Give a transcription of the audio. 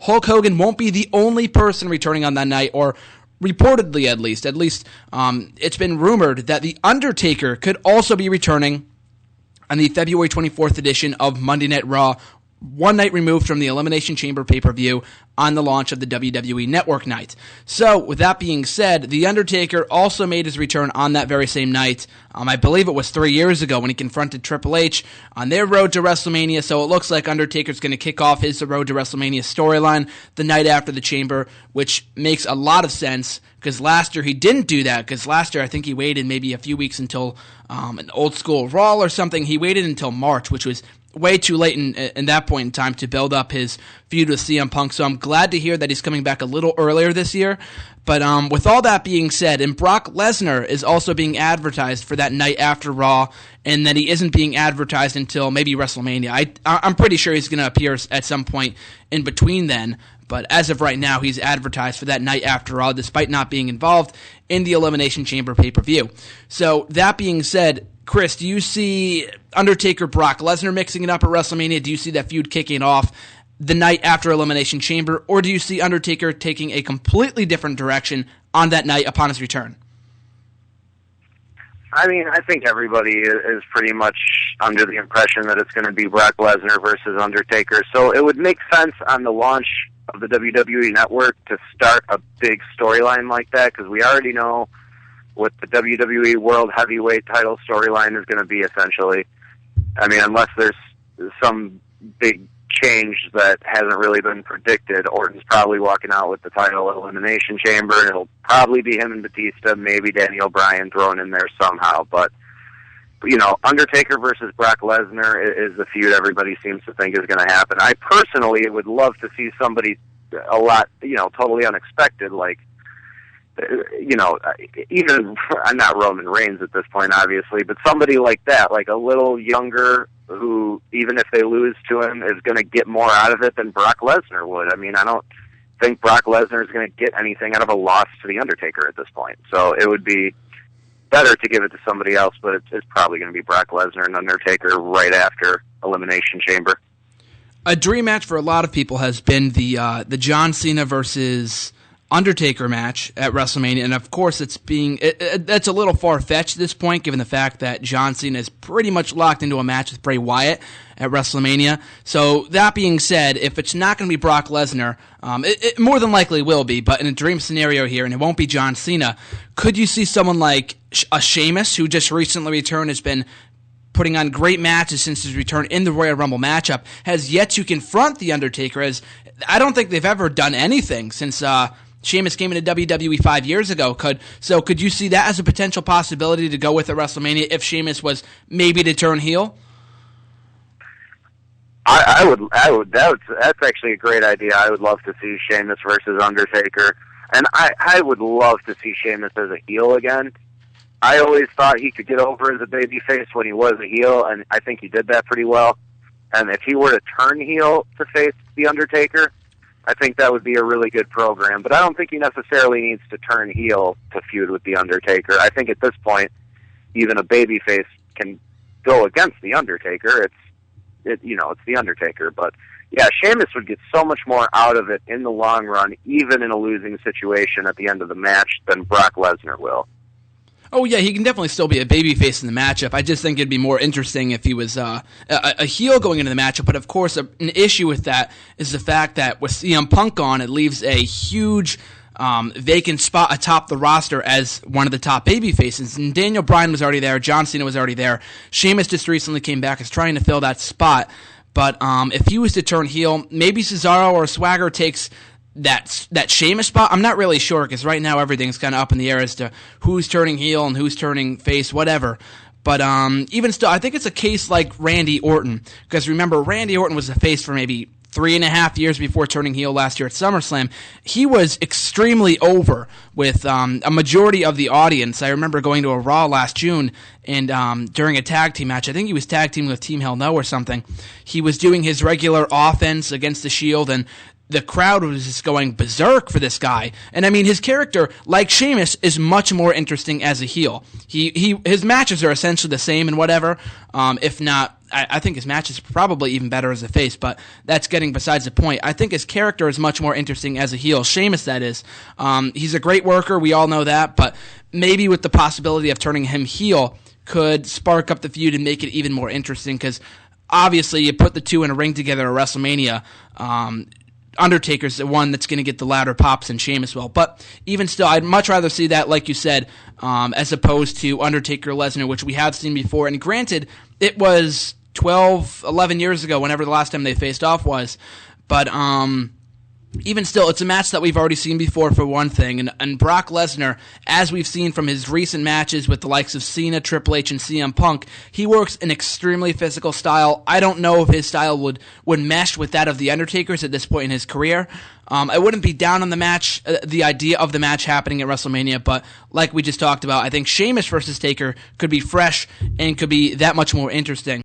Hulk Hogan won't be the only person returning on that night, or reportedly at least. It's been rumored that The Undertaker could also be returning on the February 24th edition of Monday Night Raw, one night removed from the Elimination Chamber pay-per-view on the launch of the WWE Network night. So, with that being said, The Undertaker also made his return on that very same night. I believe it was 3 years ago when he confronted Triple H on their road to WrestleMania, so it looks like Undertaker's going to kick off his road to WrestleMania storyline the night after the Chamber, which makes a lot of sense, because last year he didn't do that, because last year I think he waited maybe a few weeks until an old school Raw or something. He waited until March, which was way too late in that point in time to build up his feud with CM Punk, so I'm glad to hear that he's coming back a little earlier this year. But with all that being said, and Brock Lesnar is also being advertised for that night after Raw, and that he isn't being advertised until maybe WrestleMania. I'm pretty sure he's going to appear at some point in between then, but as of right now, he's advertised for that night after Raw, despite not being involved in the Elimination Chamber pay-per-view. So, that being said, Chris, do you see Undertaker Brock Lesnar mixing it up at WrestleMania? Do you see that feud kicking off the night after Elimination Chamber? Or do you see Undertaker taking a completely different direction on that night upon his return? I mean, I think everybody is pretty much under the impression that it's going to be Brock Lesnar versus Undertaker. So it would make sense on the launch of the WWE Network to start a big storyline like that, because we already know what the WWE World Heavyweight title storyline is going to be, essentially. I mean, unless there's some big change that hasn't really been predicted, Orton's probably walking out with the title at Elimination Chamber, and it'll probably be him and Batista, maybe Daniel Bryan thrown in there somehow. But, you know, Undertaker versus Brock Lesnar is the feud everybody seems to think is going to happen. I personally would love to see somebody a lot, totally unexpected, like, even, I'm not Roman Reigns at this point, obviously, but somebody like that, like a little younger, who, even if they lose to him, is going to get more out of it than Brock Lesnar would. I mean, I don't think Brock Lesnar is going to get anything out of a loss to The Undertaker at this point. So it would be better to give it to somebody else, but it's probably going to be Brock Lesnar and Undertaker right after Elimination Chamber. A dream match for a lot of people has been the John Cena versus Undertaker match at WrestleMania, and of course that's a little far-fetched at this point, given the fact that John Cena is pretty much locked into a match with Bray Wyatt at WrestleMania. So that being said, if it's not going to be Brock Lesnar, it more than likely will be, but in a dream scenario here, and it won't be John Cena, could you see someone like a Sheamus, who just recently returned, has been putting on great matches since his return in the Royal Rumble matchup, has yet to confront The Undertaker, as I don't think they've ever done anything since Sheamus came into WWE 5 years ago. Could you see that as a potential possibility to go with at WrestleMania if Sheamus was maybe to turn heel? I would. That's actually a great idea. I would love to see Sheamus versus Undertaker, and I would love to see Sheamus as a heel again. I always thought he could get over as a babyface when he was a heel, and I think he did that pretty well. And if he were to turn heel to face The Undertaker, I think that would be a really good program. But I don't think he necessarily needs to turn heel to feud with The Undertaker. I think at this point, even a babyface can go against The Undertaker. It's The Undertaker. But yeah, Sheamus would get so much more out of it in the long run, even in a losing situation at the end of the match, than Brock Lesnar will. Oh, yeah, he can definitely still be a babyface in the matchup. I just think it'd be more interesting if he was a heel going into the matchup. But, of course, an issue with that is the fact that with CM Punk on, it leaves a huge vacant spot atop the roster as one of the top babyfaces. And Daniel Bryan was already there. John Cena was already there. Sheamus just recently came back as trying to fill that spot. But if he was to turn heel, maybe Cesaro or Swagger takes that Sheamus spot. I'm not really sure, because right now everything's kind of up in the air as to who's turning heel and who's turning face, whatever. But even still, I think it's a case like Randy Orton, because remember, Randy Orton was the face for maybe 3.5 years before turning heel last year at SummerSlam. He was extremely over with a majority of the audience. I remember going to a Raw last June, and during a tag team match, I think he was tag teaming with Team Hell No or something, he was doing his regular offense against the Shield, and the crowd was just going berserk for this guy. And I mean, his character, like Sheamus, is much more interesting as a heel. His matches are essentially the same and whatever, if not I think his match is probably even better as a face, but that's getting besides the point. I think his character is much more interesting as a heel. Sheamus, that is. He's a great worker, we all know that, but maybe with the possibility of turning him heel could spark up the feud and make it even more interesting, because obviously you put the two in a ring together at WrestleMania, Undertaker's the one that's going to get the louder pops and Sheamus will. But even still, I'd much rather see that, like you said, as opposed to Undertaker-Lesnar, which we have seen before. And granted, it was 12, 11 years ago, whenever the last time they faced off was. But even still, it's a match that we've already seen before, for one thing. And Brock Lesnar, as we've seen from his recent matches with the likes of Cena, Triple H, and CM Punk, he works an extremely physical style. I don't know if his style would mesh with that of The Undertaker's at this point in his career. I wouldn't be down on the match, the idea of the match happening at WrestleMania, but like we just talked about, I think Sheamus versus Taker could be fresh and could be that much more interesting.